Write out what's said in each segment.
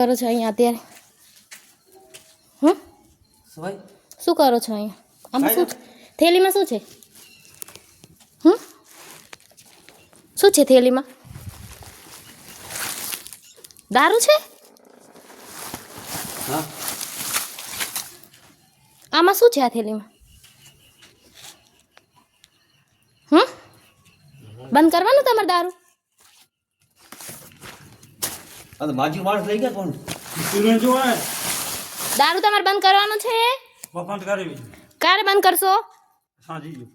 કરો છો અહીંયા અત્યારે? શું કરો છો અહીંયા? આમાં શું થેલીમાં શું છે? શું છે થેલીમાં? દારૂ છે? આમાં શું છે આ થેલીમાં? બંધ કરવાનું તમારે દારૂ? માજી માણસ લઈ ગયા કોણ? દારૂ તમારે બંધ કરવાનું છે? બંધ કરી. ક્યારે બંધ કરશો? સાંજી જો.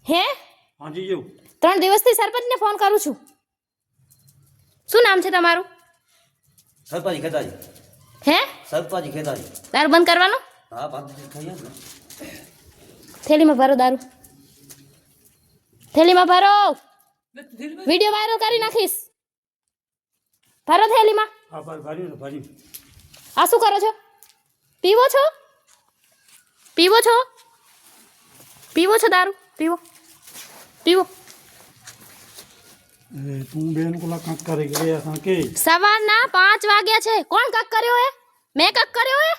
હે? સાંજી જો. 3 દિવસથી સરપંચને ફોન કરું છું. શું નામ છે તમારું? સરપાજી ખેતાજી. હે? સરપાજી ખેતાજી. દારૂ બંધ કરવાનું? હા બંધ થઈ ગયા ને. થેલીમાં ભરો દારૂ. થેલીમાં ભરો. વિડિયો વાયરલ કરી નાખીશ. ભરો થેલીમાં. હા ભર્યું. આ શું કરો છો? પીવો છો? પીવો છો? પીવો છો દારૂ? પીવો. પીવો. તું બેન કોલા કાક કરી ગયા હતા કે સવારના 5 વાગ્યા છે. કોણ કાક કર્યો હે? મેં કાક કર્યો હે?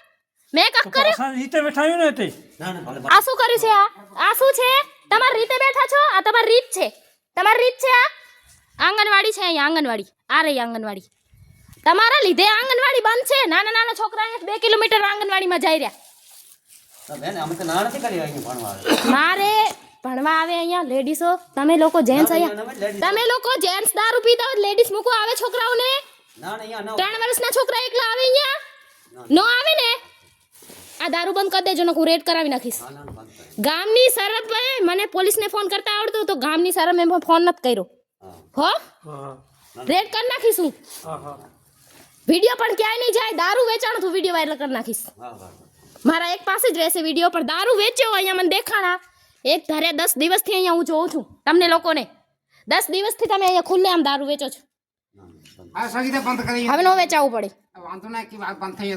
મેં કાક કર્યો? આ રીતે બેઠાયું ને તે. આ શું કર્યું છે આ? આ શું છે? તમારી રીતે બેઠા છો? આ તમારી રીત છે. તમારી રીત છે આ? આંગણવાડી છે અહીંયા આંગણવાડી. આ રહી આંગણવાડી. તમારા લીધે આંગણવાડી બંધ છે. નાના છોકરા 2 કિલોમીટર આંગણવાડીમાં જઈ રહ્યા. બેન અમે તો ના નથી કરી અહીંયા ભણવા. મારે ભણવા આવે અહીંયા લેડીઝો. તમે લોકો જેન્ટ્સ અહીંયા. તમે લોકો જેન્ટ્સ દારૂ પીતા હોય લેડીઝ મૂકો આવે છોકરાઓને. ના અહીંયા 3 વર્ષના છોકરા એકલા આવે અહીંયા. નો આવે ને આ દારૂ બંધ કરી દેજો. હું રેડ કરાવી નાખીશ. ગામની સરપંચ મને પોલીસને ફોન કરતા આવડતું તો ગામની સરપંચ મેં ફોન નથી કર્યો. હો રેડ કરી નાખીશું. વિડીયો પણ ક્યાંય નહીં જાય. દારૂ વેચાણ તું વિડીયો વાયરલ કરી નાખીશ. મારા એક પાસે જ રહેશે વિડીયો પર. દારૂ વેચ્યો અહીંયા મને દેખાણા. એક ધારે 10 દિવસથી અહીંયા હું જોઉં છું તમને લોકોને. 10 દિવસથી તમે અહીંયા ખુલ્લે આમ દારૂ વેચો છો. આ સગીતે બંધ કરી હવે નો વેચાવું પડે. વાંધો ના કે વાત બંધ થઈ